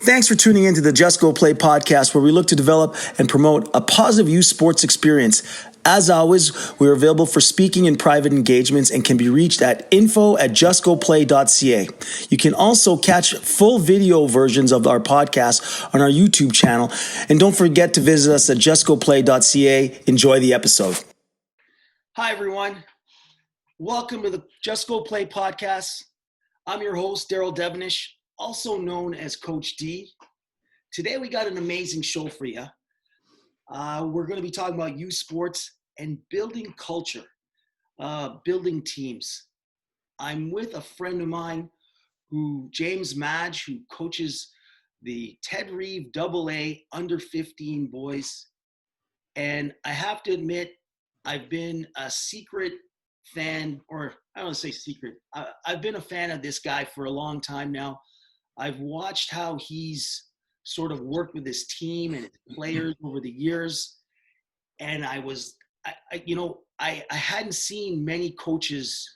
Thanks for tuning in to the Just Go Play podcast, where we look to develop and promote a positive youth sports experience. As always, we are available for speaking and private engagements and can be reached at info@justgoplay.ca. You can also catch full video versions of our podcast on our YouTube channel. And don't forget to visit us at justgoplay.ca. Enjoy the episode. Hi, everyone. Welcome to the Just Go Play podcast. I'm your host, Daryl Devonish, also known as Coach D. Today we got an amazing show for you. We're going to be talking about youth sports and building culture, building teams. I'm with a friend of mine, James Madge, who coaches the Ted Reeve AA under 15 boys. And I have to admit, I've been a secret fan, or I don't want to say secret. I've been a fan of this guy for a long time now. I've watched how he's sort of worked with his team and his players over the years. And I hadn't seen many coaches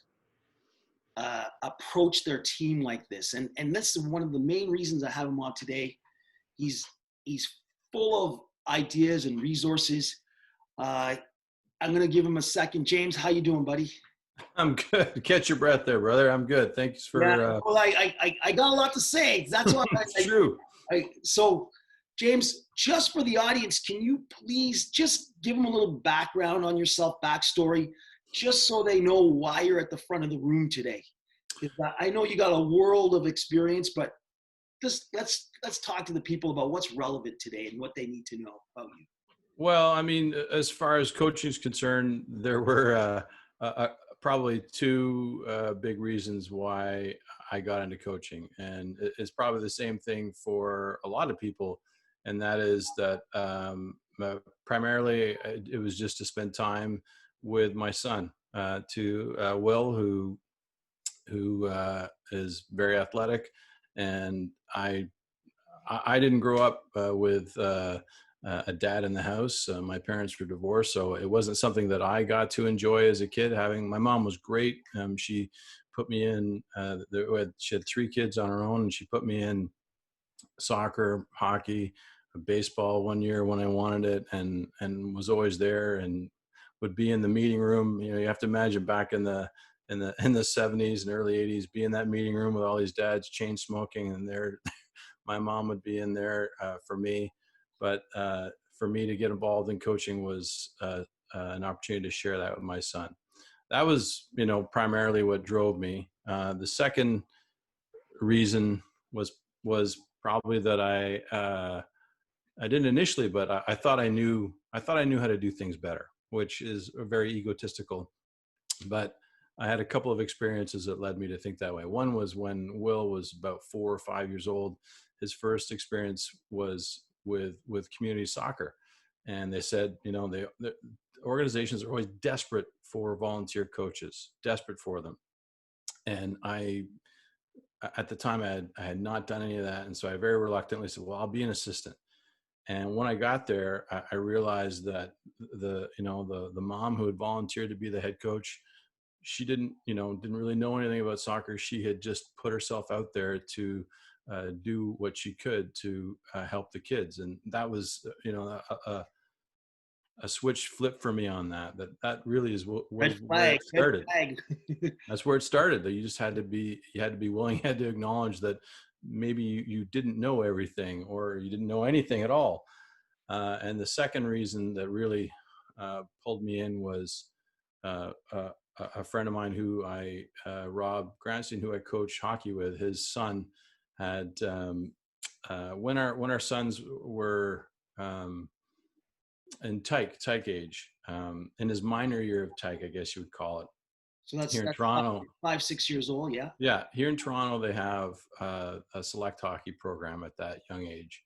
approach their team like this. And this is one of the main reasons I have him on today. He's full of ideas and resources. I'm going to give him a second. James, how you doing, buddy? I'm good. Catch your breath there, brother. I'm good. Thanks for. Well, I got a lot to say. That's why. It's true. So, James, just for the audience, can you please just give them a little background on yourself, backstory, just so they know why you're at the front of the room today? I know you got a world of experience, but just let's talk to the people about what's relevant today and what they need to know about you. Well, I mean, as far as coaching is concerned, there were probably two big reasons why I got into coaching. And it's probably the same thing for a lot of people. And that is that primarily it was just to spend time with my son, Will, who is very athletic. And I didn't grow up with a dad in the house. My parents were divorced, so it wasn't something that I got to enjoy as a kid. My mom was great. She put me in, she had 3 kids on her own, and she put me in soccer, hockey, baseball one year when I wanted it, and was always there and would be in the meeting room. You know, you have to imagine back in the 70s and early 80s, be in that meeting room with all these dads chain smoking, and my mom would be in there for me. But for me to get involved in coaching was an opportunity to share that with my son. That was, primarily what drove me. The second reason was probably that I didn't initially, but I thought I knew how to do things better, which is very egotistical. But I had a couple of experiences that led me to think that way. One was when Will was about 4 or 5 years old. His first experience was with community soccer. And they said, the organizations are always desperate for volunteer coaches, desperate for them. And at the time I had not done any of that. And so I very reluctantly said, well, I'll be an assistant. And when I got there, I realized that the mom who had volunteered to be the head coach, she didn't really know anything about soccer. She had just put herself out there to do what she could to help the kids. And that was, a switch flipped for me on that really is where it started. That's where it started. That you just had to be willing, you had to acknowledge that maybe you didn't know everything, or you didn't know anything at all. And the second reason that really pulled me in was a friend of mine who Rob Granstein, who I coach hockey with. His son had when our sons were in tyke age, in his minor year of tyke, I guess you would call it. So that's here in Toronto, 5-6 years old. Yeah. Yeah. Here in Toronto, they have a select hockey program at that young age.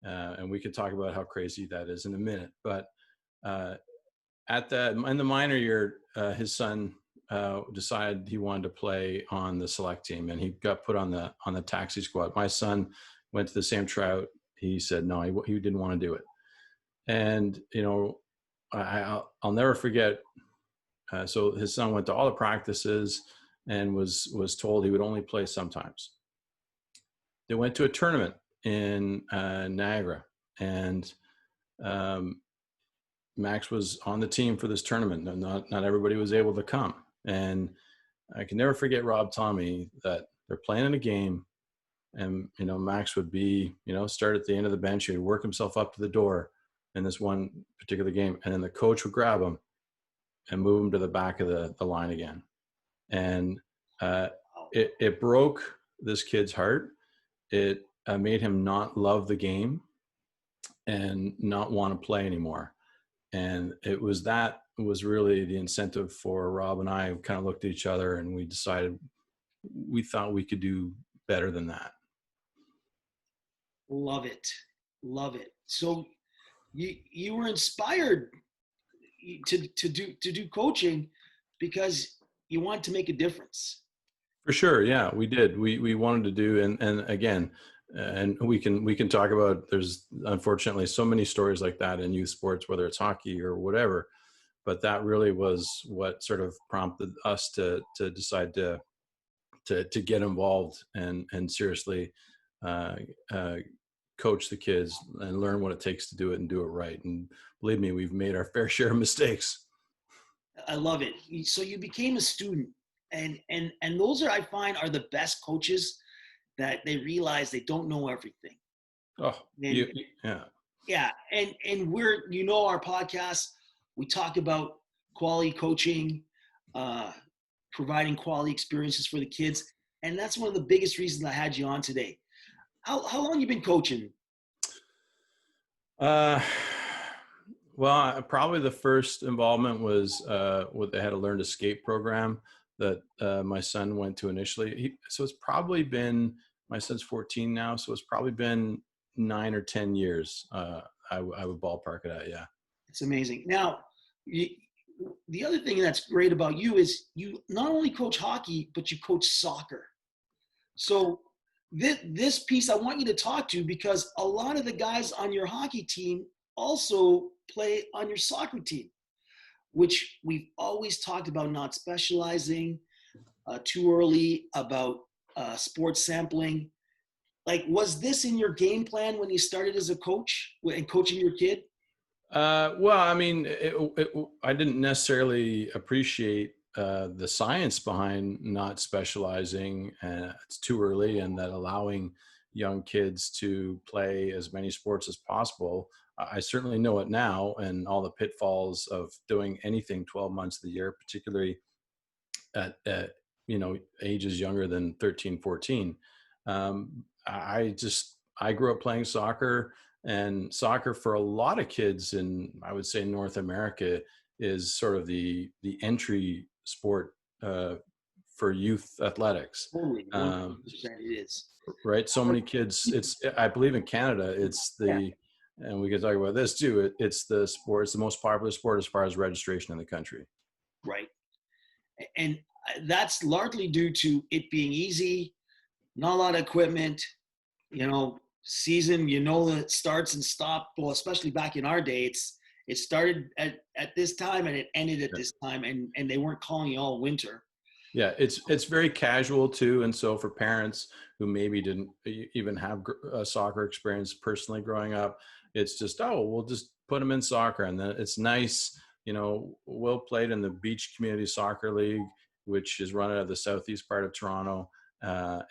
And we could talk about how crazy that is in a minute, but in the minor year, his son decided he wanted to play on the select team, and he got put on the taxi squad. My son went to the same tryout. He said no, he didn't want to do it. And I'll never forget. So his son went to all the practices and was told he would only play sometimes. They went to a tournament in Niagara, and Max was on the team for this tournament. Not everybody was able to come, and I can never forget Rob telling me that they're playing in a game, and Max would be start at the end of the bench. He'd work himself up to the door in this one particular game, and then the coach would grab him and move him to the back of the line again. And it broke this kid's heart. It made him not love the game and not want to play anymore. And it was really the incentive for Rob and I. Kind of looked at each other and we decided we thought we could do better than that. Love it. Love it. So you were inspired to do coaching because you want to make a difference. For sure. Yeah, we did. We wanted to do, and again, and we can talk about, there's unfortunately so many stories like that in youth sports, whether it's hockey or whatever, but that really was what sort of prompted us to decide to get involved and seriously coach the kids and learn what it takes to do it and do it right. And believe me, we've made our fair share of mistakes. I love it. So you became a student, and those I find are the best coaches, that they realize they don't know everything. Oh, and, yeah. Yeah. And we're, our podcast, we talk about quality coaching, providing quality experiences for the kids. And that's one of the biggest reasons I had you on today. How long have you been coaching? Well, probably the first involvement was what they had a learn to skate program that my son went to initially. So it's probably been, my son's 14 now, so it's probably been 9 or 10 years. I would ballpark it at, yeah. It's amazing. Now, the other thing that's great about you is you not only coach hockey, but you coach soccer. So this piece I want you to talk to, because a lot of the guys on your hockey team also play on your soccer team, which we've always talked about not specializing too early, about sports sampling. Like, was this in your game plan when you started as a coach and coaching your kid? Well, I mean, I didn't necessarily appreciate the science behind not specializing. It's too early, and that allowing young kids to play as many sports as possible. I certainly know it now, and all the pitfalls of doing anything 12 months of the year, particularly at ages younger than 13, 14. I grew up playing soccer, and soccer for a lot of kids in, I would say, North America is sort of the entry sport for youth athletics. Totally, 100% it is. Right. So many kids, I believe in Canada, and we can talk about this too. It's the sport, it's the most popular sport as far as registration in the country. Right. And that's largely due to it being easy, not a lot of equipment, season, that starts and stops. Well, especially back in our day, it started at this time and it ended at this time, and they weren't calling you all winter. Yeah, it's very casual too, and so for parents who maybe didn't even have a soccer experience personally growing up, it's just, we'll just put them in soccer, and then it's nice. Will played in the Beach Community Soccer League, which is run out of the southeast part of Toronto,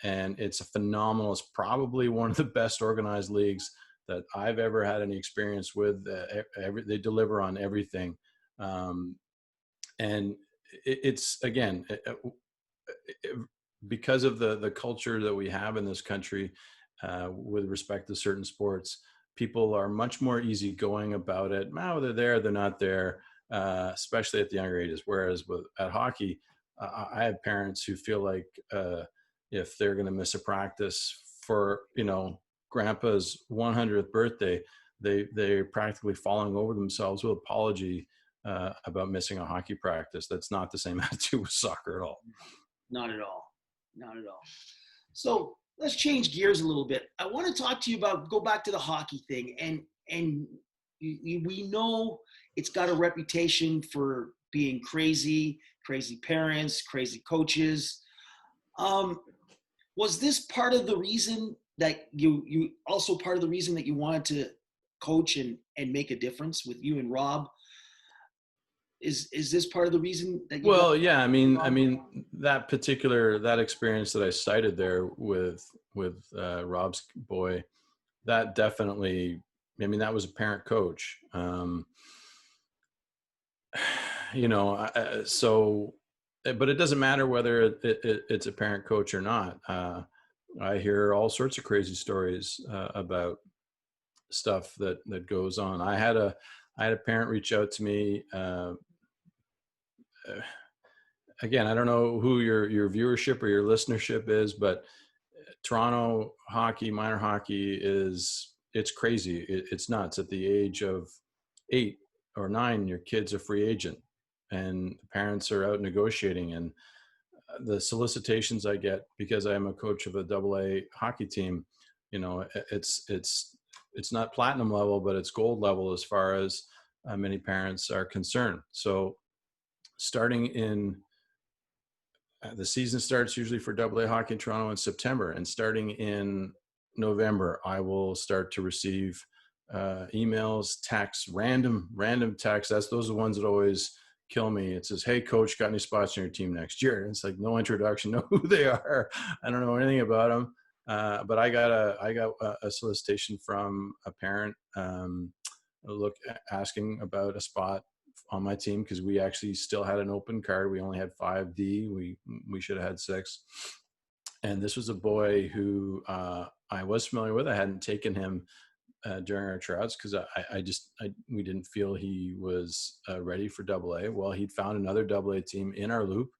and it's a phenomenal. It's probably one of the best organized leagues that I've ever had any experience with. They deliver on everything, and it's again because of the culture that we have in this country with respect to certain sports. People are much more easygoing about it. They're there, they're not there, especially at the younger ages. Whereas at hockey, I have parents who feel like if they're going to miss a practice for grandpa's 100th birthday, they're practically falling over themselves with apology about missing a hockey practice. That's not the same attitude with soccer at all. Not at all. Not at all. So let's change gears a little bit. I want to talk to you go back to the hockey thing. And we know it's got a reputation for being crazy parents, crazy coaches. Was this part of the reason that you also part of the reason that you wanted to coach and make a difference with you and Rob? Is this part of the reason that you got? Well, yeah, that experience that I cited there with Rob's boy, that definitely, that was a parent coach. So, but it doesn't matter whether it's a parent coach or not. I hear all sorts of crazy stories about stuff that goes on. I had a parent reach out to me. Again, I don't know who your viewership or your listenership is, but Toronto hockey, minor hockey it's crazy. It's nuts. At the age of 8 or 9, your kid's a free agent, and the parents are out negotiating. And the solicitations I get, because I am a coach of a AA hockey team, it's not platinum level, but it's gold level as far as many parents are concerned. So starting in the season starts usually for AA hockey in Toronto in September, and starting in November, I will start to receive emails, texts, random texts. Those are the ones that always kill me. It says, "Hey coach, got any spots on your team next year?" And it's like, no introduction, know who they are. I don't know anything about them. But I got a solicitation from a parent, asking about a spot on my team, because we actually still had an open card. We only had 5D. We should have had 6. And this was a boy who I was familiar with. I hadn't taken him during our tryouts because we didn't feel he was ready for AA. Well, he'd found another AA team in our loop,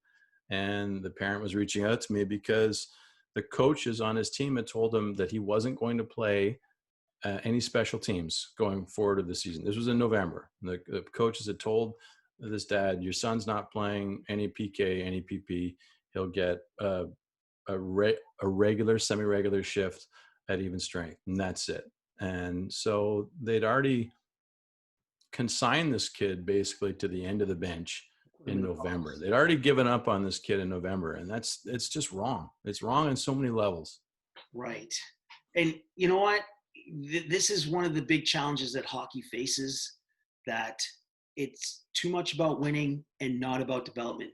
and the parent was reaching out to me because the coaches on his team had told him that he wasn't going to play any special teams going forward of the season. This was in November. The coaches had told this dad, "Your son's not playing any PK, any PP. He'll get a regular, semi-regular shift at even strength, and that's it." And so they'd already consigned this kid basically to the end of the bench in November. They'd already given up on this kid in November, and it's just wrong. It's wrong on so many levels. Right. And you know what? This is one of the big challenges that hockey faces, that it's too much about winning and not about development.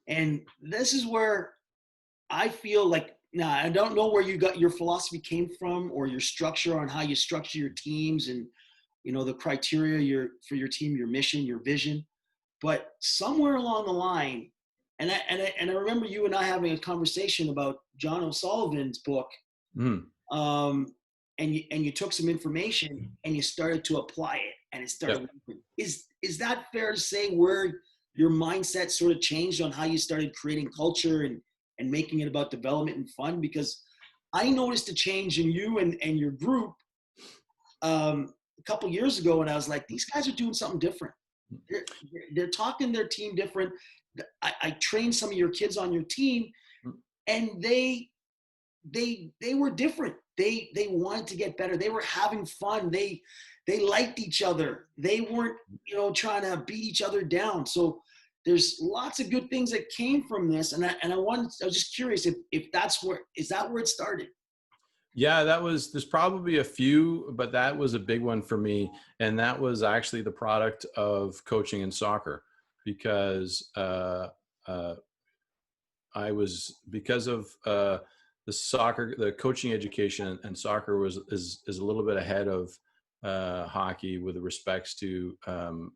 And this is where I feel like, now I don't know where you got your philosophy came from, or your structure on how you structure your teams, and the criteria for your team, your mission, your vision. But somewhere along the line, and I remember you and I having a conversation about John O'Sullivan's book. Mm. And you took some information and you started to apply it, and it started. Yep. Is that fair to say, where your mindset sort of changed on how you started creating culture and making it about development and fun? Because I noticed a change in you and your group a couple years ago, and I was like, these guys are doing something different. They're talking their team different. I trained some of your kids on your team, and they were different. They wanted to get better. They were having fun. They liked each other. They weren't, trying to beat each other down. So there's lots of good things that came from this. And I was just curious if is that where it started? Yeah, there's probably a few, but that was a big one for me. And that was actually the product of coaching in soccer, because because of the coaching education, and soccer is a little bit ahead of hockey with respects to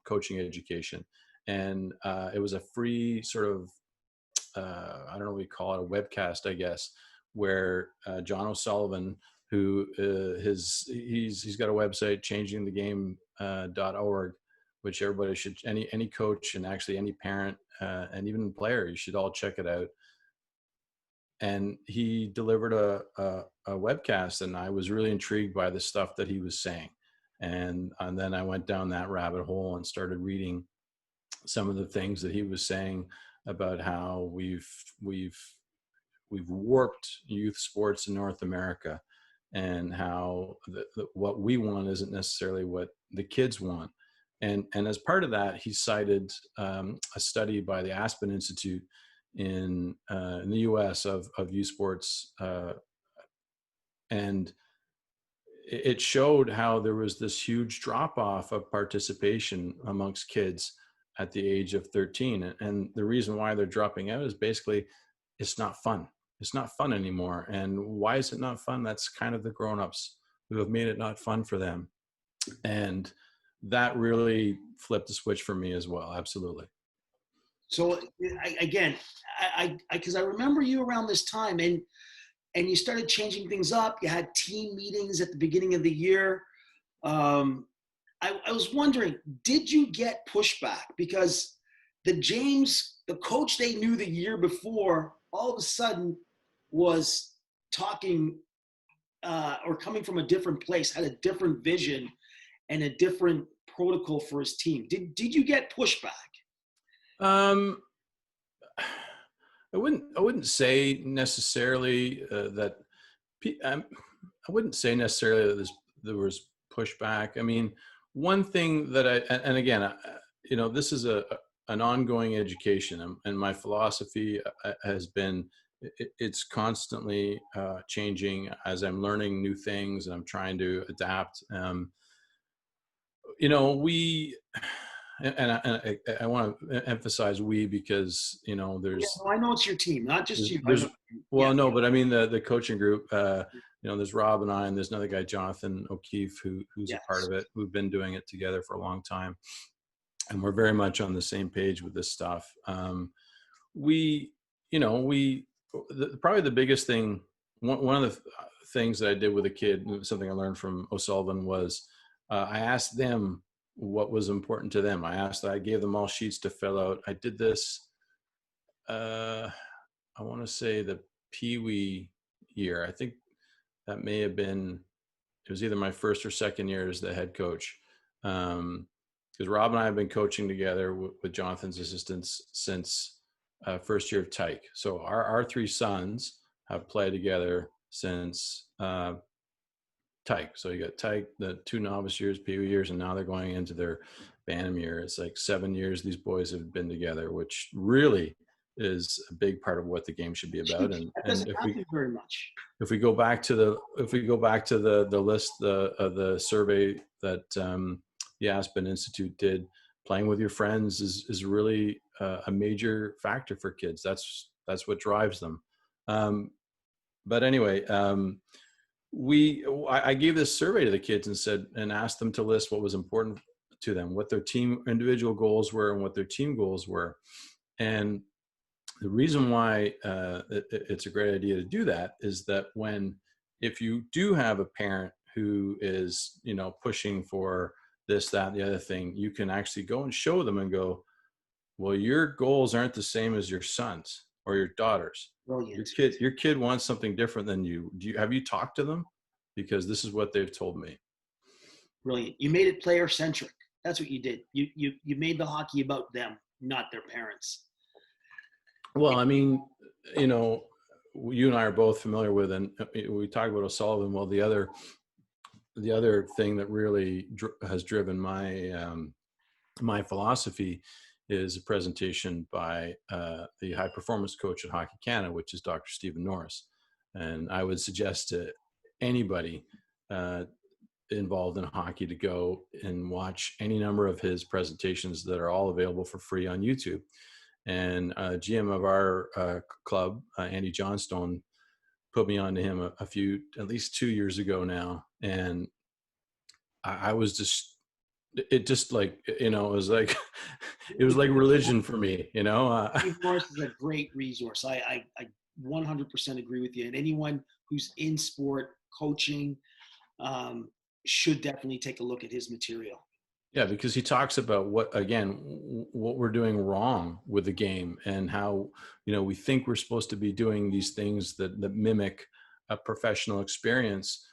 coaching education. And it was a free sort of, I don't know what we call it, a webcast, I guess, where John O'Sullivan, who he's got a website, changingthegame.org, which everybody should, any coach and actually any parent and even player, you should all check it out. And he delivered a webcast, and I was really intrigued by the stuff that he was saying. And then I went down that rabbit hole and started reading some of the things that he was saying about how we've warped youth sports in North America, and how what we want isn't necessarily what the kids want. And as part of that, he cited a study by the Aspen Institute in the U.S. of youth sports And it showed how there was this huge drop off of participation amongst kids at the age of 13. And the reason why they're dropping out is basically it's not fun. It's not fun anymore. And why is it not fun? That's kind of the grown-ups who have made it not fun for them. And that really flipped the switch for me as well. Absolutely. So again, because I remember you around this time, and you started changing things up. You had team meetings at the beginning of the year. I was wondering, did you get pushback? Because the coach they knew the year before, all of a sudden was talking or coming from a different place, had a different vision and a different protocol for his team. Did you get pushback? I wouldn't say necessarily that. I wouldn't say necessarily that there was pushback. I mean, one thing that and again, this is an ongoing education, and my philosophy has been it's constantly changing as I'm learning new things and I'm trying to adapt. We. And I want to emphasize we because there's I know it's your team, not just you. No, but I mean the coaching group. There's Rob and I, and there's another guy, Jonathan O'Keefe, who's a part of it. We've been doing it together for a long time, and we're very much on the same page with this stuff. Probably the biggest thing. One of the things that I did with a kid, something I learned from O'Sullivan, was I asked them what was important to them. I gave them all sheets to fill out. I did this, I want to say the Pee Wee year. I think that may have been, it was either my first or second year as the head coach. Because Rob and I have been coaching together with Jonathan's assistants since first year of Tyke. So our three sons have played together since Tyke. So you got Tyke, the 2 novice years, Pee Wee years, and now they're going into their Bantam year. It's like 7 years these boys have been together, which really is a big part of what the game should be about. And doesn't happen very much. If we go back to the list of the survey that the Aspen Institute did, playing with your friends is really a major factor for kids. That's what drives them. But anyway. I gave this survey to the kids and asked them to list what was important to them, what their team individual goals were and what their team goals were. And the reason why it's a great idea to do that is that if you do have a parent who is, pushing for this, that, and the other thing, you can actually go and show them and go, well, your goals aren't the same as your son's or your daughter's. Brilliant. Your kid wants something different than you. Have you talked to them? Because this is what they've told me. Brilliant. You made it player centric. That's what you did. You made the hockey about them, not their parents. Well, I mean, you and I are both familiar with, and we talk about O'Sullivan. Well, the other thing that really has driven my philosophy is a presentation by the high performance coach at Hockey Canada, which is Dr. Stephen Norris. And I would suggest to anybody involved in hockey to go and watch any number of his presentations that are all available for free on YouTube. And GM of our club, Andy Johnstone, put me on to him at least 2 years ago now. And I was it was like religion for me. Norris is a great resource. I 100% agree with you. And anyone who's in sport coaching should definitely take a look at his material. Yeah, because he talks about what we're doing wrong with the game and how, we think we're supposed to be doing these things that mimic a professional experience,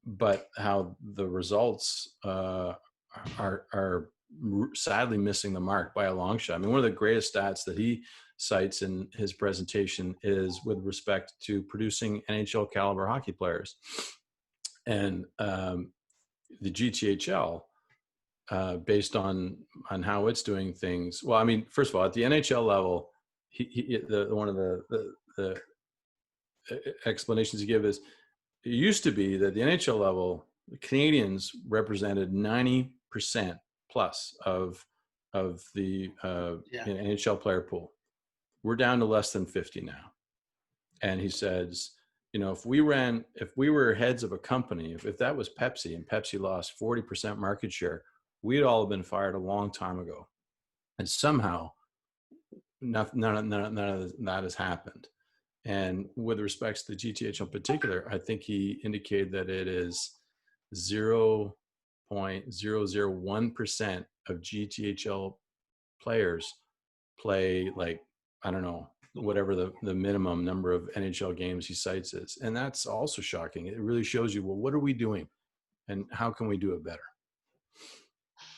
but how the results are sadly missing the mark by a long shot. I mean, one of the greatest stats that he cites in his presentation is with respect to producing NHL caliber hockey players. And the GTHL, based on how it's doing things. Well, I mean, first of all, at the NHL level, one of the explanations he gives is it used to be that the NHL level, the Canadians represented 90% plus of the Yeah. NHL player pool. We're down to less than 50 now. And he says, if we were heads of a company, if that was Pepsi and Pepsi lost 40% market share, we'd all have been fired a long time ago. And somehow none of that has happened. And with respects to the GTH in particular, I think he indicated that it is 0.001% of GTHL players play, like, I don't know, whatever the minimum number of NHL games he cites is. And that's also shocking. It really shows you, well, what are we doing and how can we do it better?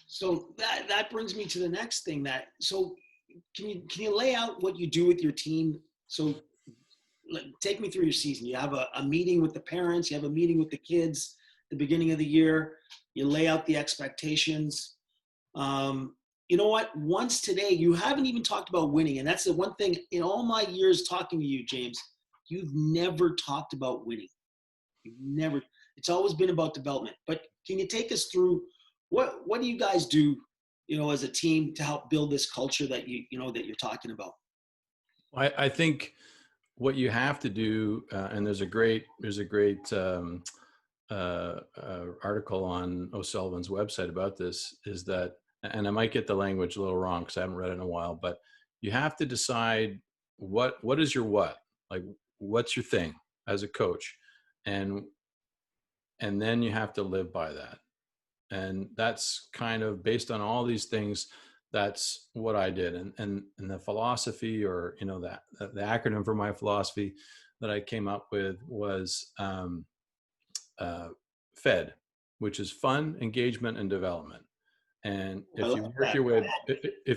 So that brings me to the next thing. So can you lay out what you do with your team? So take me through your season. You have a meeting with the parents, you have a meeting with the kids at the beginning of the year, you lay out the expectations. You know what? Once today, you haven't even talked about winning. And that's the one thing in all my years talking to you, James, you've never talked about winning. It's always been about development. But can you take us through what do you guys do, as a team to help build this culture that that you're talking about? I think what you have to do, and there's a great article on O'Sullivan's website about this, is that, and I might get the language a little wrong because I haven't read it in a while, but you have to decide what is your what, like what's your thing as a coach, and then you have to live by that. And that's kind of based on all these things. That's what I did. And the philosophy, or, that the acronym for my philosophy that I came up with was FED, which is fun, engagement, and development. And if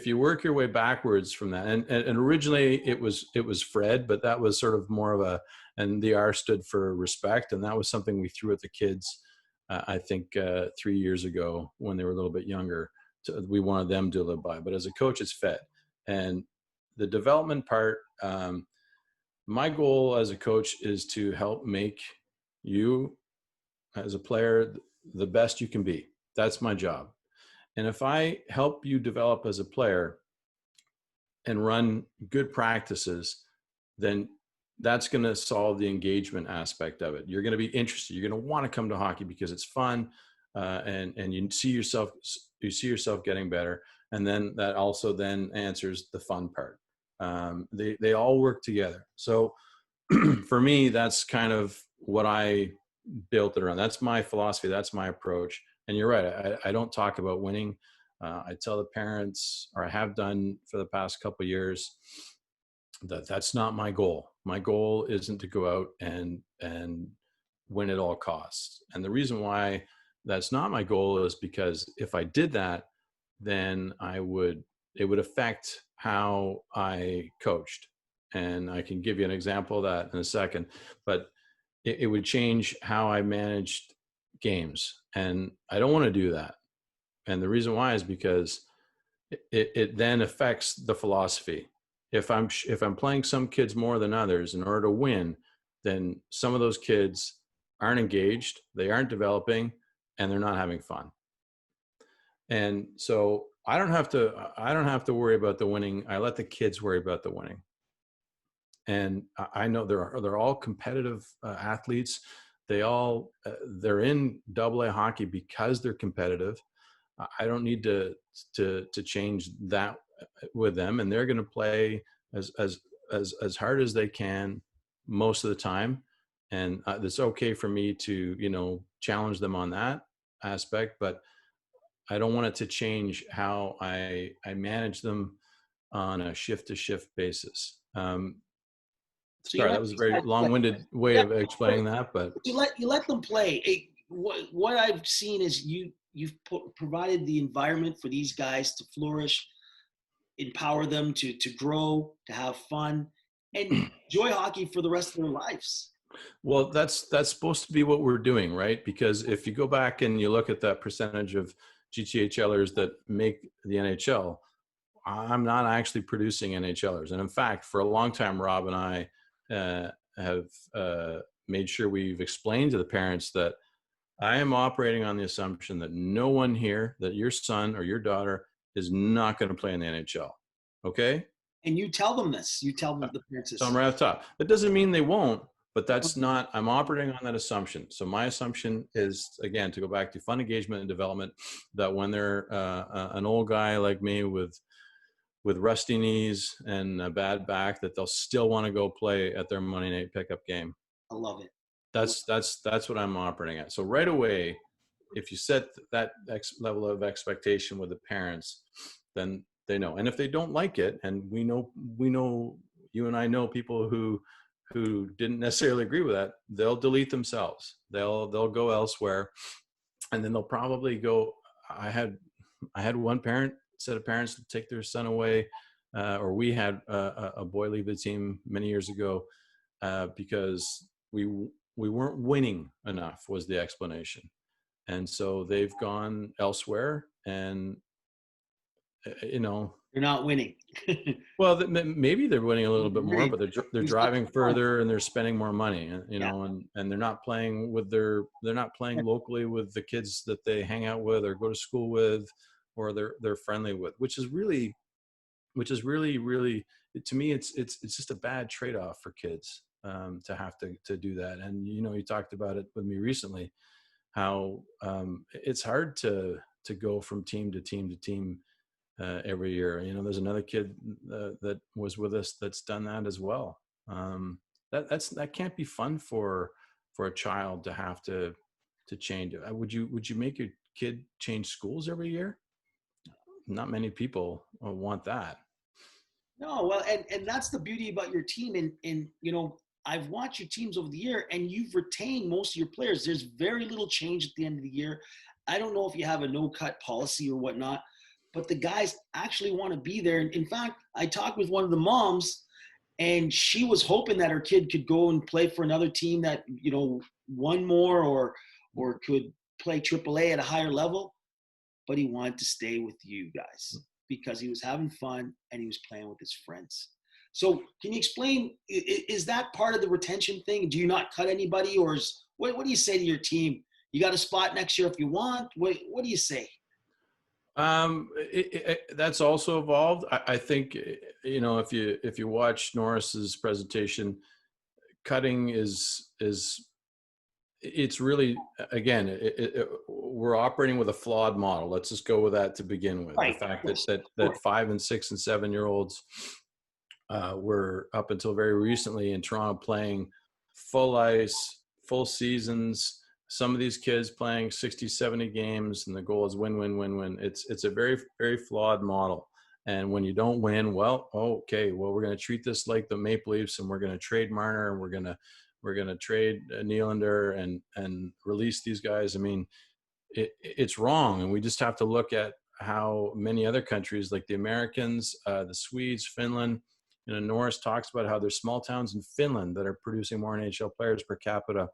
you work your way backwards from that, and originally it was Fred, but that was sort of more of and the R stood for respect. And that was something we threw at the kids, I think 3 years ago when they were a little bit younger. We wanted them to live by. But as a coach, it's FED. And the development part, my goal as a coach is to help make you as a player the best you can be. That's my job. And if I help you develop as a player and run good practices, then that's going to solve the engagement aspect of it. You're going to be interested. You're going to want to come to hockey because it's fun, and you see yourself getting better. And then that also then answers the fun part. They all work together. So for me, that's kind of what I built it around. That's my philosophy. That's my approach. And you're right. I don't talk about winning. I tell the parents, or I have done for the past couple of years, that's not my goal. My goal isn't to go out and win at all costs. And the reason why that's not my goal is because if I did that, then it would affect how I coached. And I can give you an example of that in a second, but it would change how I managed games. And I don't want to do that. And the reason why is because it then affects the philosophy. If I'm playing some kids more than others in order to win, then some of those kids aren't engaged, they aren't developing, and they're not having fun. And so I don't have to worry about the winning. I let the kids worry about the winning. And I know they're all competitive athletes. They're in AA hockey because they're competitive. I don't need to change that with them, and they're going to play as hard as they can most of the time. And it's okay for me to challenge them on that aspect, but I don't want it to change how I manage them on a shift to shift basis. Sorry, that was a very long-winded way of explaining that, but you let them play. What I've seen is you've provided the environment for these guys to flourish, empower them to grow, to have fun, and enjoy hockey for the rest of their lives. Well, that's supposed to be what we're doing, right? Because if you go back and you look at that percentage of GTHLers that make the NHL, I'm not actually producing NHLers. And in fact, for a long time, Rob and I have made sure we've explained to the parents that I am operating on the assumption that no one here, that your son or your daughter is not going to play in the NHL. Okay? And you tell them this. You tell them the parents So I'm this. right off the top. That doesn't mean they won't, but that's not, I'm operating on that assumption. So my assumption is, again, to go back to fun engagement and development, that when they're an old guy like me with rusty knees and a bad back, that they'll still want to go play at their Monday night pickup game. I love it. That's what I'm operating at. So right away, if you set that level of expectation with the parents, then they know. And if they don't like it, and we know, you and I know people who didn't necessarily agree with that, they'll delete themselves. They'll go elsewhere, and then they'll probably go. I had one set of parents to take their son away, or we had a boy leave the team many years ago because we weren't winning enough, was the explanation. And so they've gone elsewhere, and You're not winning. well, maybe they're winning a little bit more, but they're driving further and they're spending more money, and they're not playing locally with the kids that they hang out with or go to school with, or they're friendly with, which is really, really, to me, it's just a bad trade-off for kids to have to do that. And you talked about it with me recently, how it's hard to go from team to team to team every year. There's another kid that was with us that's done that as well. That can't be fun for a child to have to change. Would you make your kid change schools every year? Not many people want that. No, well, and that's the beauty about your team. And I've watched your teams over the year, and you've retained most of your players. There's very little change at the end of the year. I don't know if you have a no-cut policy or whatnot, but the guys actually want to be there. And in fact, I talked with one of the moms, and she was hoping that her kid could go and play for another team that won more or could play AAA at a higher level, but he wanted to stay with you guys because he was having fun and he was playing with his friends. So can you explain, is that part of the retention thing? Do you not cut anybody, or what do you say to your team? You got a spot next year if you want? What do you say? That's also evolved. I think, if you watch Norris's presentation, cutting it's really, again, we're operating with a flawed model. Let's just go with that to begin with. Right. The fact that 5 and 6 and 7 year olds were, up until very recently in Toronto, playing full ice, full seasons. Some of these kids playing 60, 70 games, and the goal is win, win, win, win. It's a very, very flawed model. And when you don't win, we're going to treat this like the Maple Leafs, and we're going to trade Marner, and we're going to trade Nylander and release these guys. I mean, it's wrong. And we just have to look at how many other countries, like the Americans, the Swedes, Finland, Norris talks about how there's small towns in Finland that are producing more NHL players per capita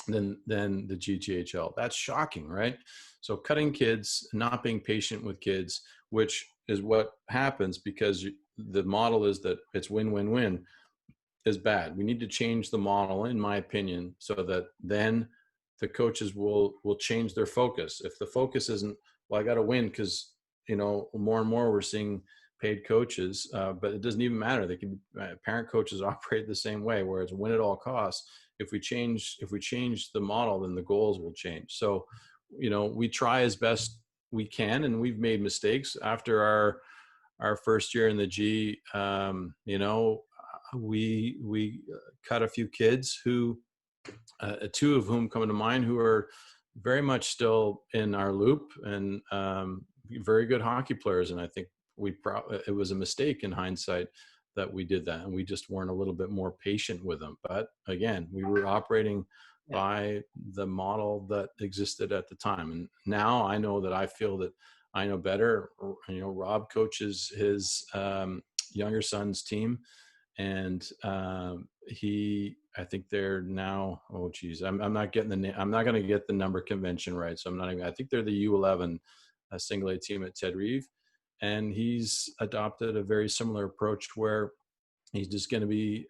than the GTHL. That's shocking, right? So cutting kids, not being patient with kids, which is what happens because the model is that it's win, win, win, is bad. We need to change the model, in my opinion, so that then the coaches will change their focus. If the focus isn't, well, I got to win because, more and more we're seeing paid coaches, but it doesn't even matter. They can, parent coaches operate the same way, where it's win at all costs. If we change the model, then the goals will change. So, we try as best we can, and we've made mistakes after our first year in the G. We cut a few kids who, 2 of whom come to mind, who are very much still in our loop and very good hockey players. And I think it was a mistake in hindsight that we did that, and we just weren't a little bit more patient with them. But again, we were operating by the model that existed at the time. And now I know that I feel that I know better. Rob coaches his younger son's team, and I think they're now, I'm not getting the name. I'm not going to get the number convention right. So I think they're the U11 single A team at Ted Reeve. And he's adopted a very similar approach where he's just going to be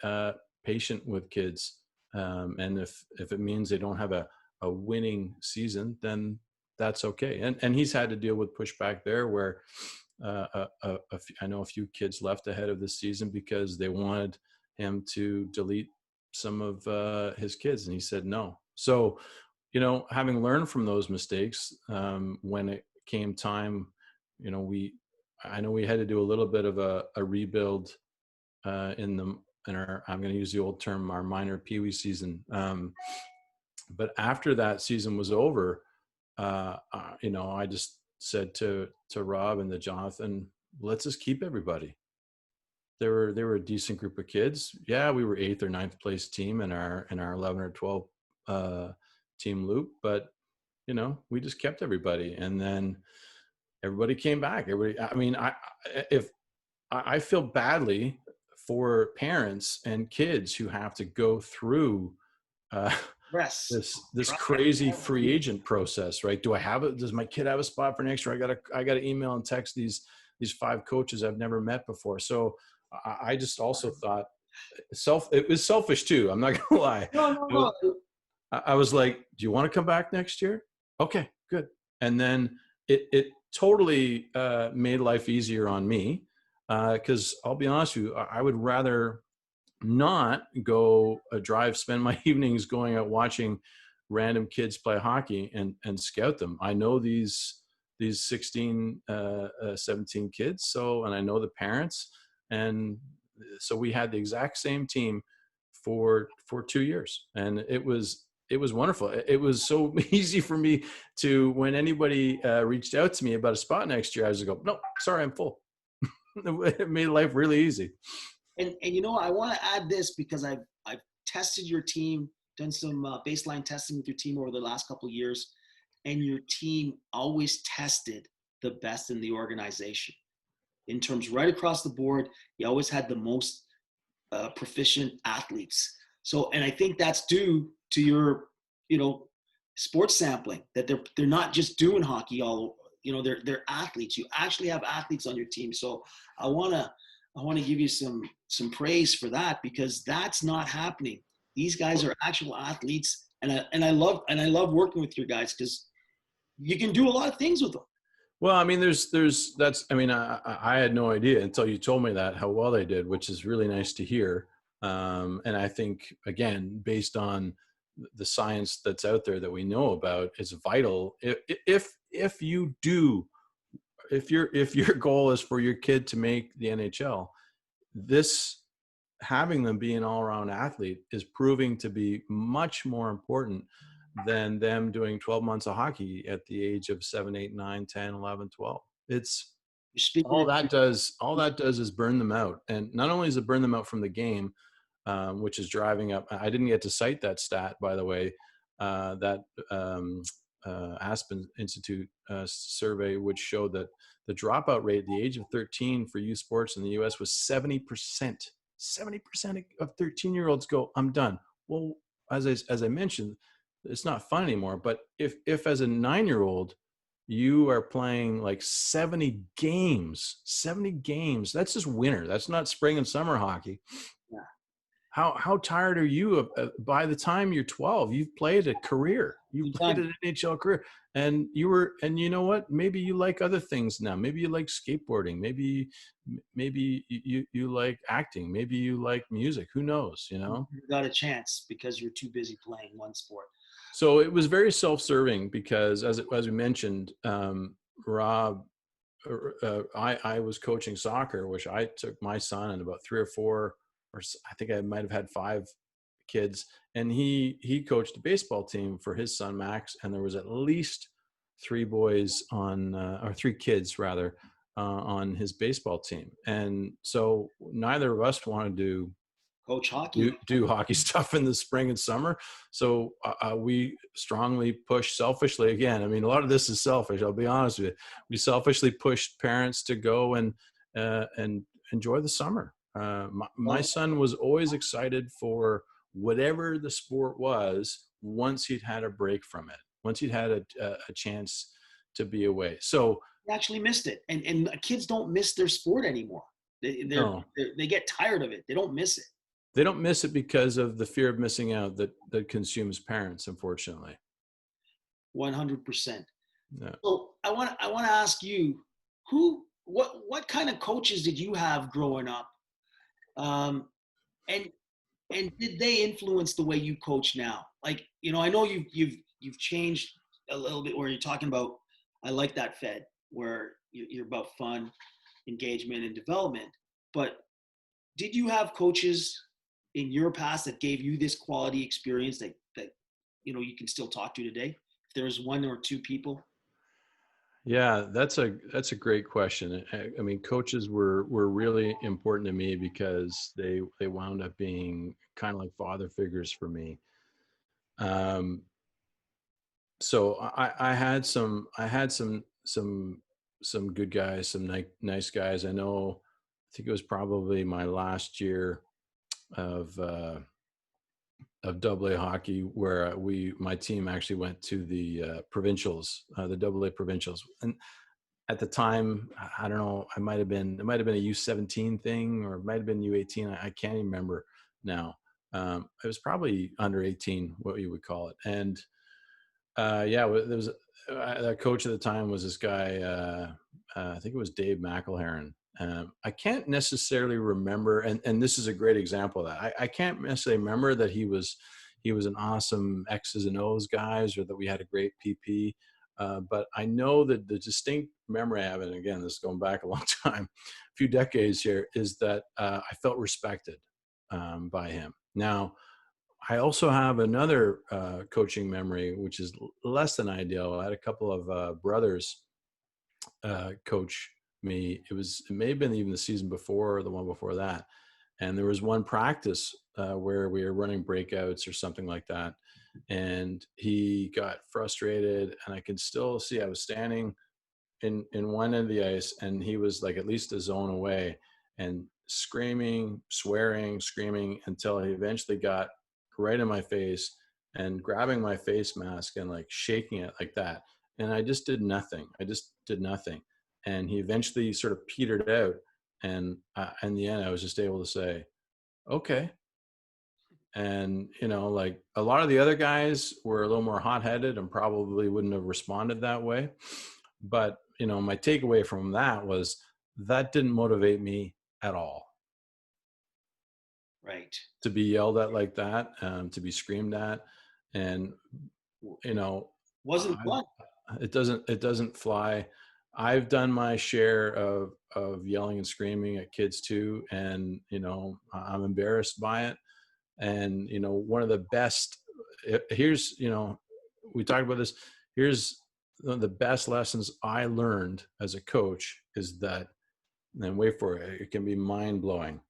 patient with kids And if it means they don't have a winning season, then that's okay. And he's had to deal with pushback there where I know a few kids left ahead of the season because they wanted him to delete some of his kids, and he said no. So, having learned from those mistakes, when it came time, I know we had to do a little bit of a rebuild in our, I'm going to use the old term, our minor peewee season. But after that season was over, I just said to Rob and to Jonathan, let's just keep everybody. They were a decent group of kids. Yeah, we were 8th or 9th place team in our 11 or 12 team loop, but we just kept everybody, and then everybody came back. I feel badly for parents and kids who have to go through this crazy free agent process, right? Does my kid have a spot for next year? I gotta email and text these 5 coaches I've never met before. So I just also thought it was selfish too. I'm not gonna lie. No. I was like, do you want to come back next year? Okay, good. And then it totally made life easier on me, because I'll be honest with you, I would rather not go spend my evenings going out watching random kids play hockey and scout them. I know these 16, 17 kids. And I know the parents. And so we had the exact same team for 2 years. And it was wonderful. It was so easy for me to, when anybody reached out to me about a spot next year, I was go, no, sorry, I'm full. It made life really easy. And I want to add this because I've tested your team, done some baseline testing with your team over the last couple of years, and your team always tested the best in the organization. In terms right across the board, you always had the most proficient athletes. So, and I think that's due to your, sports sampling, that they're not just doing hockey they're athletes. You actually have athletes on your team. So I want to give you some praise for that, because that's not happening. These guys are actual athletes, and I love working with your guys because you can do a lot of things with them. Well, I mean, I had no idea until you told me that, how well they did, which is really nice to hear. And I think, again, based on the science that's out there that we know about, it's vital. If your goal is for your kid to make the NHL, having them be an all-around athlete is proving to be much more important than them doing 12 months of hockey at the age of 7, 8, 9, 10, 11, 12. It's all that does is burn them out. And not only does it burn them out from the game, which is driving up. I didn't get to cite that stat, by the way, that Aspen Institute survey, which showed that the dropout rate at the age of 13 for youth sports in the U.S. was 70%. 70% of 13-year-olds go, I'm done. Well, as I mentioned, it's not fun anymore. But if as a 9-year-old, you are playing like 70 games, that's just winter. That's not spring and summer hockey. Yeah. How tired are you by the time you're 12? You've played a career. You played an NHL career, and you know what? Maybe you like other things now. Maybe you like skateboarding. Maybe you like acting. Maybe you like music. Who knows? You got a chance because you're too busy playing one sport. So it was very self-serving because, as we mentioned, Rob, I was coaching soccer, which I took my son and about 3 or 4. Or I think I might have had 5 kids, and he coached a baseball team for his son Max, and there was at least 3 boys or 3 kids rather on his baseball team, and so neither of us wanted to coach hockey, do hockey stuff in the spring and summer. So we strongly push selfishly. Again, I mean, a lot of this is selfish. I'll be honest with you. We selfishly pushed parents to go and enjoy the summer. My son was always excited for whatever the sport was once he'd had a break from it, once he'd had a chance to be away. So he actually missed it. And kids don't miss their sport anymore. They get tired of it. They don't miss it. they don't miss it because of the fear of missing out that consumes parents, unfortunately. 100%. Yeah. So I want to ask you, what kind of coaches did you have growing up? Um, and did they influence the way you coach now? Like, I know you've changed a little bit where you're talking about, I like that Fed, where you're about fun, engagement, and development. But did you have coaches in your past that gave you this quality experience that you can still talk to today? If there's one or two people. Yeah, that's a great question. I mean, coaches were really important to me because they wound up being kind of like father figures for me. Um, so I had some good guys, some nice guys. I know. I think it was probably my last year of AA hockey where my team actually went to the provincials, the AA provincials, and at the time, I don't know, it might have been a U17 thing, or it might have been U18. I can't even remember now. It was probably under 18, what you would call it. And yeah, there was the coach at the time was this guy. I think it was Dave McElherron. I can't necessarily remember, and this is a great example of that. I can't necessarily remember that he was an awesome X's and O's guys, or that we had a great PP. But I know that the distinct memory I have, and again, this is going back a long time, a few decades here, is that I felt respected by him. Now, I also have another coaching memory, which is less than ideal. I had a couple of brothers coach me. It may have been even the season before or the one before that. And there was one practice where we were running breakouts or something like that. And he got frustrated, and I could still see I was standing in one end of the ice, and he was like at least a zone away, and screaming, swearing, screaming, until he eventually got right in my face and grabbing my face mask and like shaking it like that. And I just did nothing. And he eventually sort of petered out. And in the end, I was just able to say, okay. And, like a lot of the other guys were a little more hot-headed and probably wouldn't have responded that way. But, my takeaway from that was that didn't motivate me at all. Right. To be yelled at like that, to be screamed at, and, Wasn't fun. it doesn't fly. I've done my share of yelling and screaming at kids too. And, I'm embarrassed by it. And, one of the best, here's, we talked about this. Here's one of the best lessons I learned as a coach is that, and wait for it, it can be mind blowing.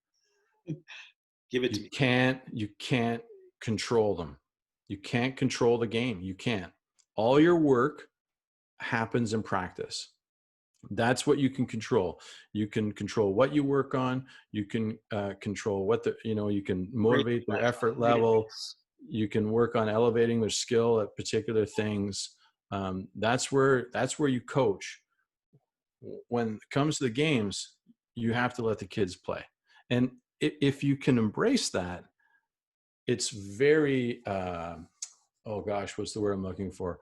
Give it to me. You can't control them. You can't control the game. You can't. All your work happens in practice. That's what you can control. You can control what you work on. You can control what you can motivate their effort level. You can work on elevating their skill at particular things. That's where you coach. When it comes to the games, you have to let the kids play. And if you can embrace that, it's very, oh gosh, what's the word I'm looking for?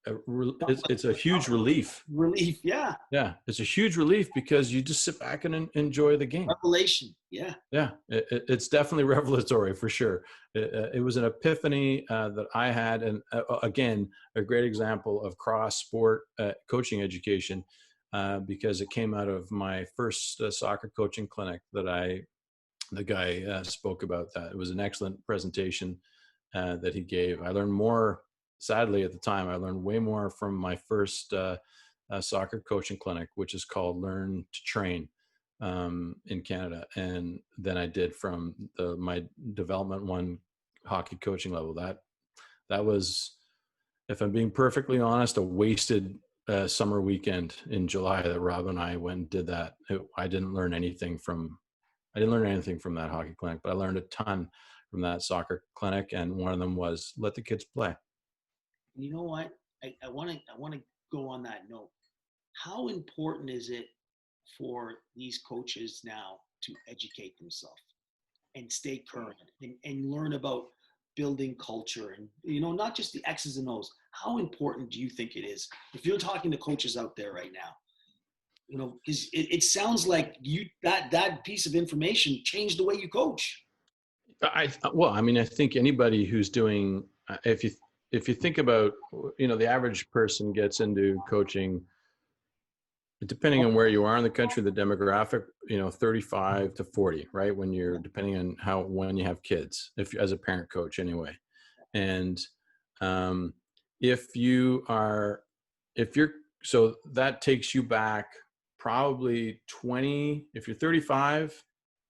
It's a huge relief. Relief, yeah. Yeah, it's a huge relief because you just sit back and enjoy the game. Revelation, yeah. Yeah, it's definitely revelatory for sure. It was an epiphany that I had, and again, a great example of cross-sport coaching education because it came out of my first soccer coaching clinic that the guy spoke about. That it was an excellent presentation that he gave. I learned more. Sadly, at the time, I learned way more from my first soccer coaching clinic, which is called Learn to Train in Canada, and than I did from my development one hockey coaching level. That was, if I'm being perfectly honest, a wasted summer weekend in July that Rob and I went and did that. I didn't learn anything from that hockey clinic, but I learned a ton from that soccer clinic, and one of them was let the kids play. You know what? I want to go on that note. How important is it for these coaches now to educate themselves and stay current and learn about building culture and, not just the X's and O's. How important do you think it is if you're talking to coaches out there right now? Because it sounds like that piece of information changed the way you coach. I think anybody who's doing, if you think about, the average person gets into coaching, depending on where you are in the country, the demographic, 35 to 40, right? Depending on when you have kids, as a parent coach anyway. And so that takes you back probably 20, if you're 35,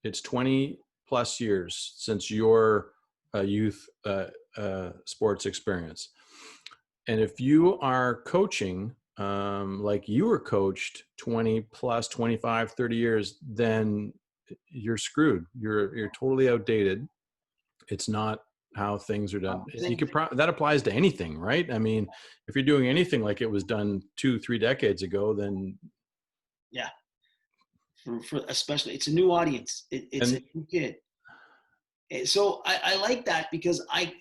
it's 20 plus years since your youth sports experience. And if you are coaching like you were coached 20 plus 25, 30 years, then you're screwed. You're totally outdated. It's not how things are done. That applies to anything, right? I mean, if you're doing anything like it was done 2-3 decades ago, then yeah, for especially, it's a new audience. It's a new kid. So I like that, because I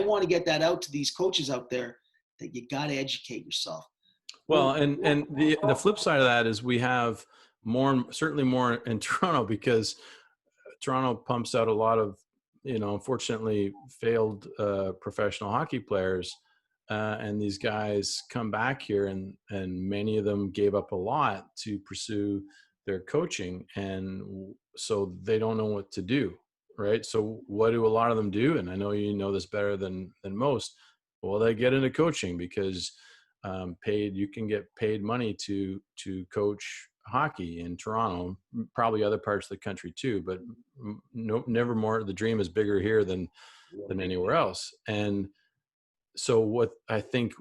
want to get that out to these coaches out there, that you got to educate yourself. Well, and the flip side of that is we have certainly more in Toronto, because Toronto pumps out a lot of, unfortunately failed professional hockey players. And these guys come back here, and many of them gave up a lot to pursue their coaching. And so they don't know what to do. Right. So what do a lot of them do? And I know you know this better than most. Well, they get into coaching because you can get paid money to coach hockey in Toronto, probably other parts of the country too, but never more. The dream is bigger here than anywhere else. And so what I think,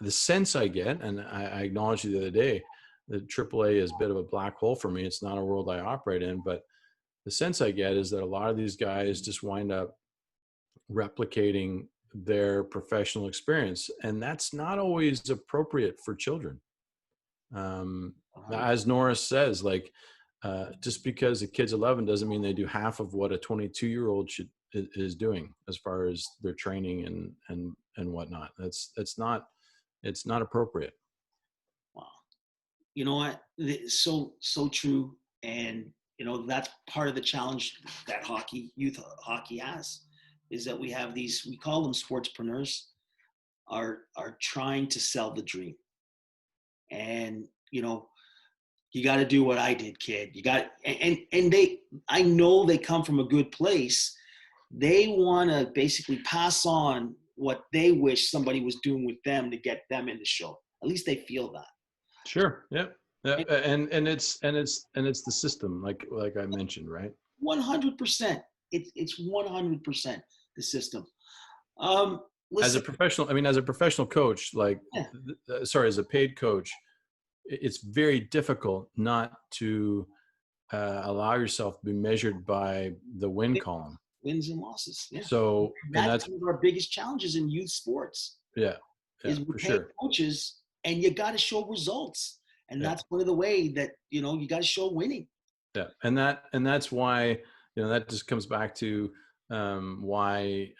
the sense I get, and I acknowledged the other day, the AAA is a bit of a black hole for me. It's not a world I operate in, but the sense I get is that a lot of these guys just wind up replicating their professional experience, and that's not always appropriate for children. As Norris says, just because a kid's 11 doesn't mean they do half of what a 22-year-old is doing as far as their training and whatnot. It's not appropriate. Wow. You know what? So true. And that's part of the challenge that youth hockey has, is that we have we call them sportspreneurs, are trying to sell the dream. And you got to do what I did, kid. You got, and I know they come from a good place. They want to basically pass on what they wish somebody was doing with them to get them in the show. At least they feel that. Sure. Yep. Yeah. And it's the system, like I mentioned, right? 100%. It's 100% the system. As a professional coach, as a paid coach, it's very difficult not to allow yourself to be measured by the win column. Wins and losses. Yeah. So that's one of our biggest challenges in youth sports. Yeah. Is we pay coaches, and you got to show results. And that's one of the way that, you got to show winning. Yeah. And that's why, that just comes back to why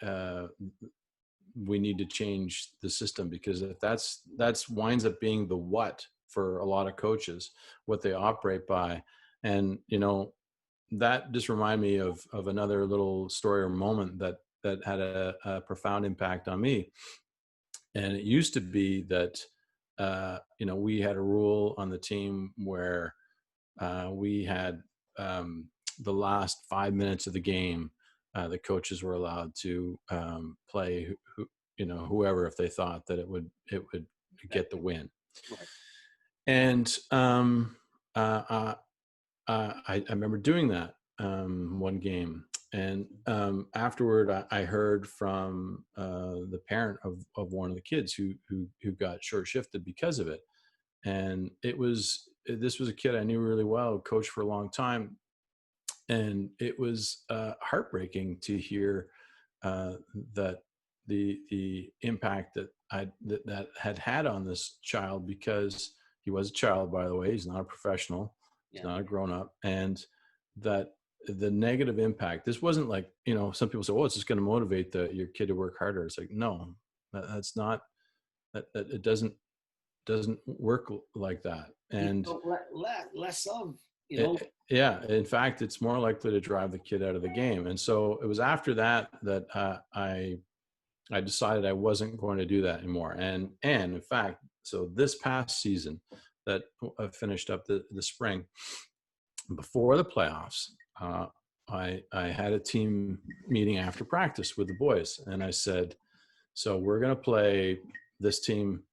we need to change the system, because if that's winds up being the what for a lot of coaches, what they operate by. And, that just reminded me of another little story or moment that had a profound impact on me. And it used to be that, we had a rule on the team where we had the last 5 minutes of the game, the coaches were allowed to play whoever, if they thought that it would get the win. Right. And I remember doing that one game, and afterward I heard from the parent of one of the kids who got short shifted because of it. And this was a kid I knew really well, coached for a long time, and it was heartbreaking to hear that the impact that had on this child, because he was a child, by the way, he's not a professional. He's not a grown up. And that the negative impact, this wasn't like, some people say, oh, it's just going to motivate your kid to work harder. It's like, no, that's not, that it doesn't work like that. And less of, yeah, in fact, it's more likely to drive the kid out of the game. And so it was after that I decided I wasn't going to do that anymore. And in fact, so this past season that I finished up the spring, before the playoffs, I had a team meeting after practice with the boys, and I said, so we're going to play this team.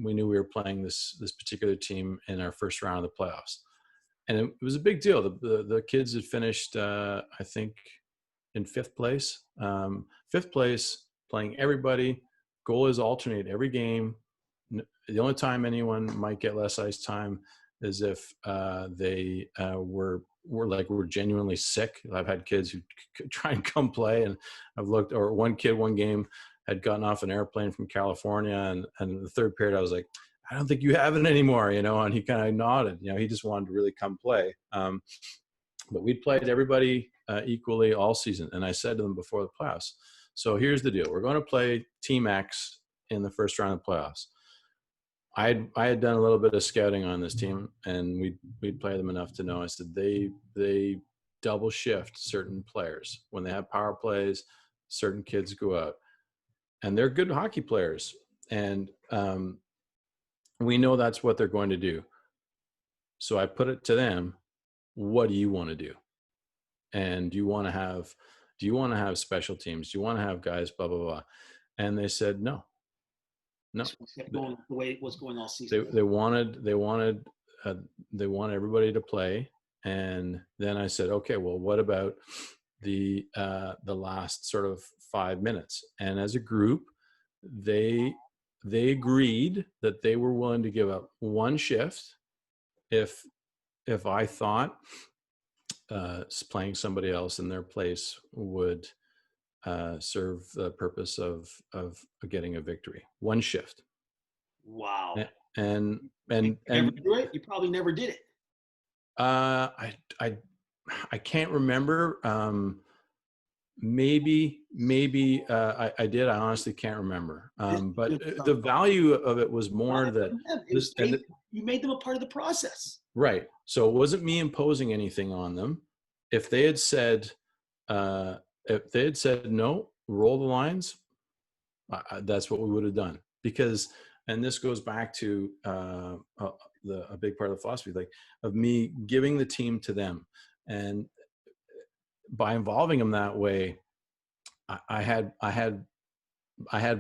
We knew we were playing this particular team in our first round of the playoffs, and it was a big deal. The kids had finished, I think, in fifth place. Fifth place, playing everybody. Goal is alternate every game. The only time anyone might get less ice time is if they were genuinely sick. I've had kids who try and come play, and I've looked, or one kid one game had gotten off an airplane from California, and in the third period I was like, I don't think you have it anymore, and he kind of nodded. He just wanted to really come play. But we'd played everybody equally all season, and I said to them before the playoffs, so here's the deal: we're going to play Team X in the first round of the playoffs. I had done a little bit of scouting on this team, and we'd play them enough to know. I said they double shift certain players when they have power plays. Certain kids go out, and they're good hockey players, and we know that's what they're going to do. So I put it to them: what do you want to do? And do you want to have special teams? Do you want to have guys? Blah blah blah. And they said no. No, going the way it was going all season. They wanted everybody to play, and then I said, okay, well, what about the last sort of 5 minutes? And as a group, they agreed that they were willing to give up one shift if I thought playing somebody else in their place would serve the purpose of getting a victory. One shift. Wow. And never do it? You probably never did it. I can't remember. Maybe I did. I honestly can't remember. But the value of it was more that you made them a part of the process. Right. So it wasn't me imposing anything on them. If they had said no, roll the lines, that's what we would have done. Because, and this goes back to a big part of the philosophy, like of me giving the team to them, and by involving them that way, I had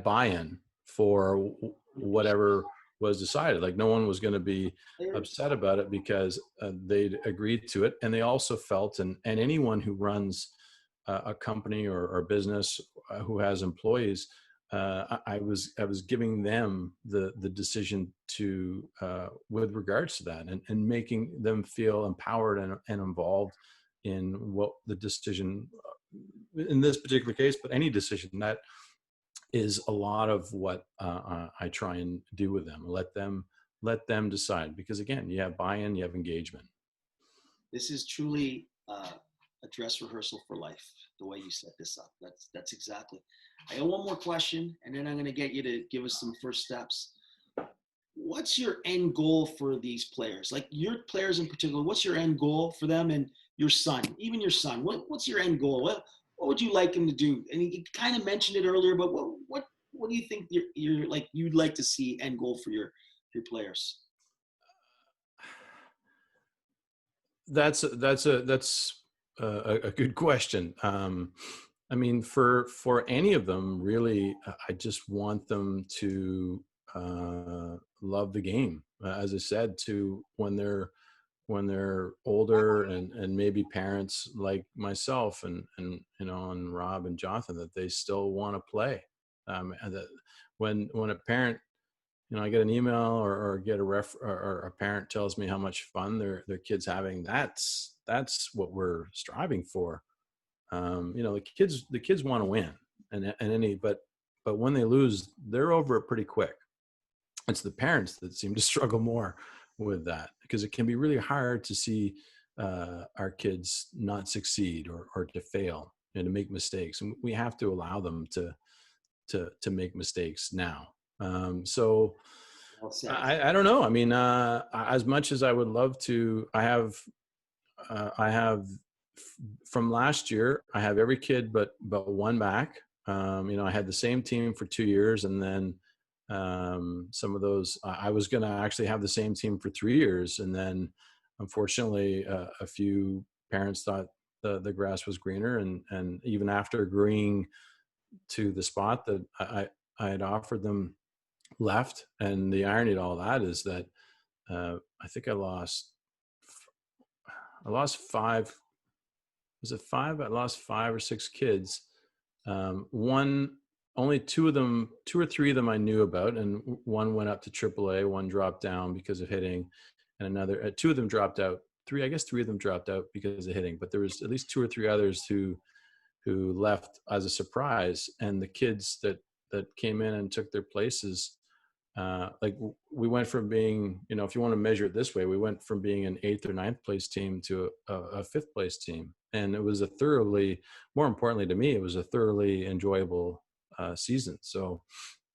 buy-in for whatever was decided. Like no one was going to be upset about it because they'd agreed to it, and they also felt, and anyone who runs a company or business who has employees, I was giving them the decision to with regards to that, and making them feel empowered and involved in what the decision in this particular case, but any decision. That is a lot of what I try and do with them. Let them decide, because again, you have buy-in, you have engagement. This is truly a dress rehearsal for life, the way you set this up. That's exactly. I got one more question, and then I'm going to get you to give us some first steps. What's your end goal for these players? Like your players in particular, what's your end goal for them, and your son, even your son? What's your end goal? What would you like him to do? And you kind of mentioned it earlier, but what do you think you'd like to see end goal for your players? That's a good question. I mean, for any of them, really, I just want them to love the game. As I said, to when they're older and maybe parents like myself and and Rob and Jonathan, that they still want to play. And that when a parent, I get an email or get or a parent tells me how much fun their kid's having, that's what we're striving for. The kids want to win, but when they lose, they're over it pretty quick. It's the parents that seem to struggle more with that, because it can be really hard to see our kids not succeed or to fail and to make mistakes, and we have to allow them to make mistakes now. So Well said. I don't know. I mean, as much as I would love to, I have from last year, I have every kid but one back. I had the same team for 2 years, and then some of those I was going to actually have the same team for 3 years, and then unfortunately a few parents thought the grass was greener, and even after agreeing to the spot that I had offered them, left. And the irony to all that is that I think I lost five. Was it five? I lost 5 or 6 kids. Only two or three of them I knew about, and one went up to AAA, one dropped down because of hitting, and another, 2 of them dropped out. I guess 3 of them dropped out because of hitting, but there was at least 2 or 3 others who left as a surprise. And the kids that came in and took their places, like we went from being, if you want to measure it this way, we went from being an 8th or 9th place team to a 5th place team. And it was more importantly to me, it was a thoroughly enjoyable season. So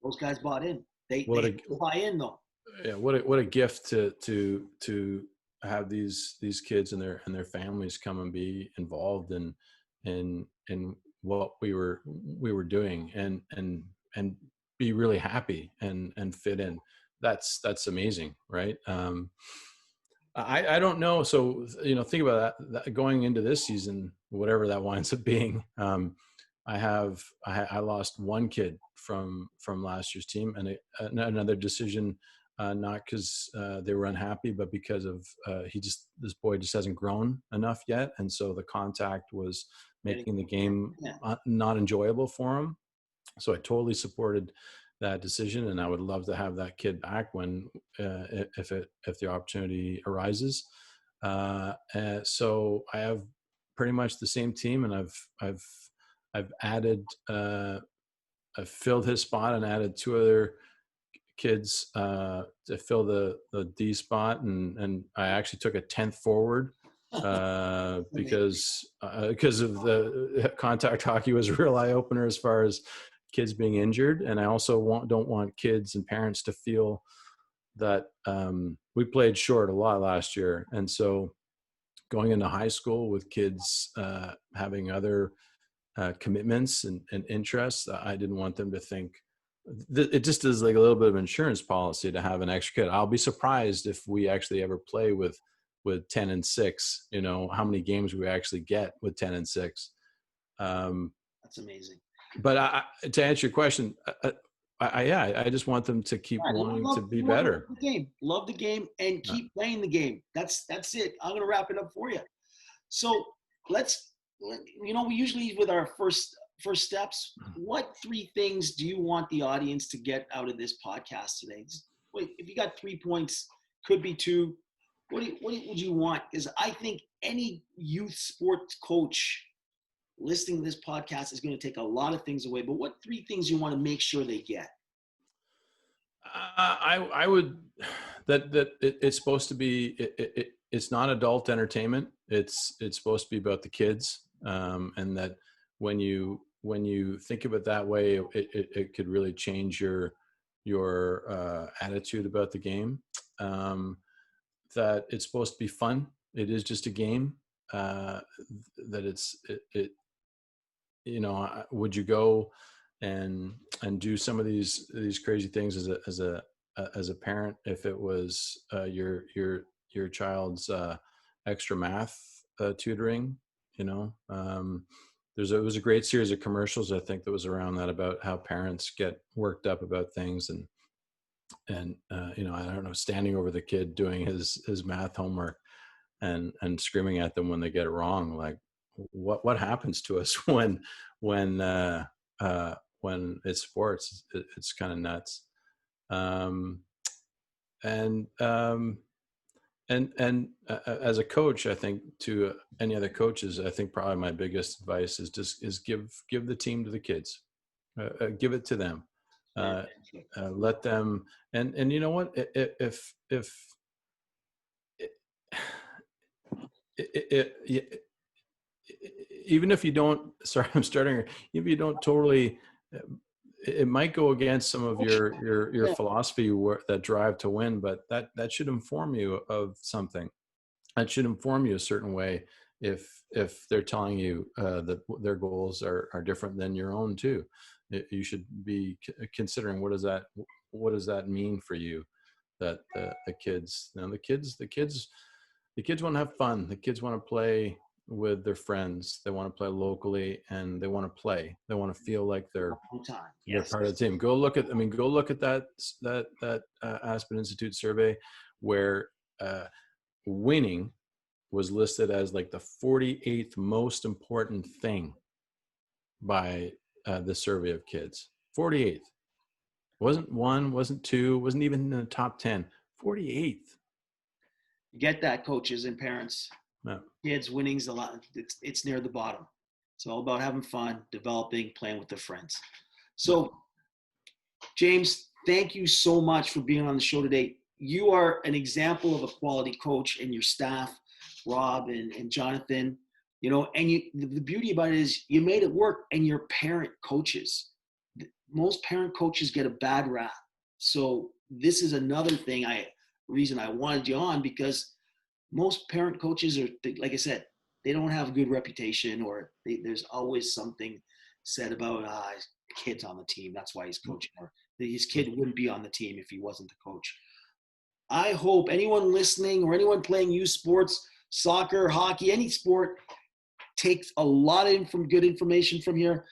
those guys bought in. They buy in though. Yeah, what a gift to have these kids and their families come and be involved in what we were doing and be really happy and fit in. That's amazing, right? I don't know. So, think about that going into this season, whatever that winds up being. I lost 1 kid from last year's team, and another decision, not because they were unhappy, but because of this boy just hasn't grown enough yet, and so the contact was making the game not enjoyable for him. So I totally supported that decision, and I would love to have that kid back when if the opportunity arises. So I have pretty much the same team, and I've added I've filled his spot and added 2 other kids to fill the D spot, and I actually took a 10th forward because of the contact hockey was a real eye opener as far as kids being injured. And I also don't want kids and parents to feel that we played short a lot last year. And so going into high school with kids having other commitments and interests, I didn't want them to think it just is like a little bit of insurance policy to have an extra kid. I'll be surprised if we actually ever play with 10 and 6, how many games we actually get with 10 and 6. That's amazing. But to answer your question, I just want them to keep wanting to be better. Love the game and keep playing the game. That's it. I'm going to wrap it up for you. So we usually with our first steps, what 3 things do you want the audience to get out of this podcast today? If you got 3 points, could be 2. What would you want? Because I think any youth sports coach listening to this podcast is going to take a lot of things away. But what 3 things you want to make sure they get? I would that it's supposed to be it's not adult entertainment. It's supposed to be about the kids, and that when you think of it that way, it could really change your attitude about the game. That it's supposed to be fun. It is just a game. That would you go and do some of these crazy things as a parent if it was your child's extra math tutoring? It was a great series of commercials, I think, that was around that about how parents get worked up about things and I don't know, standing over the kid doing his math homework and screaming at them when they get it wrong. Like what happens to us when it's sports? It's kind of nuts. And as a coach, I think to any other coaches, I think probably my biggest advice is give the team to the kids, give it to them, let them. And you know what, if Even if you don't, sorry, I'm starting. If you don't totally, it might go against some of your philosophy, that drive to win, but that should inform you of something. That should inform you a certain way if they're telling you that their goals are different than your own too. You should be considering what does that mean for you, that the kids, the kids want to have fun. The kids want to play with their friends. They want to play locally, and they want to play. They want to feel like they're part of the team. Go look at that Aspen Institute survey where winning was listed as like the 48th most important thing by the survey of kids. 48th. Wasn't 1, wasn't 2, wasn't even in the top 10. 48th. You get that, coaches and parents. Yeah. Kids, winning's a lot. It's near the bottom. It's all about having fun, developing, playing with their friends. So, James, thank you so much for being on the show today. You are an example of a quality coach, and your staff, Rob and Jonathan, and the beauty about it is you made it work, and you're parent coaches. Most parent coaches get a bad rap. So this is another reason I wanted you on, because most parent coaches are, like I said, they don't have a good reputation, or there's always something said about his kid's on the team, that's why he's coaching, or his kid wouldn't be on the team if he wasn't the coach. I hope anyone listening or anyone playing youth sports, soccer, hockey, any sport, takes a lot of good information from here.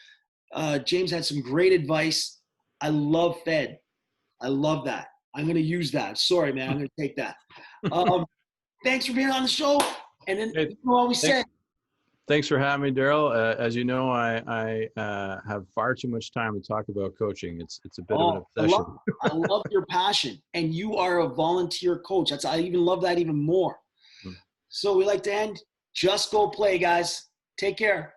James had some great advice. I love Fed. I love that. I'm going to use that. Sorry, man. I'm going to take that. Thanks for being on the show. And then, thanks for having me, Daryl. As you know, I have far too much time to talk about coaching. It's a bit of an obsession. I love your passion, and you are a volunteer coach. I even love that even more. So we like to end. Just go play, guys. Take care.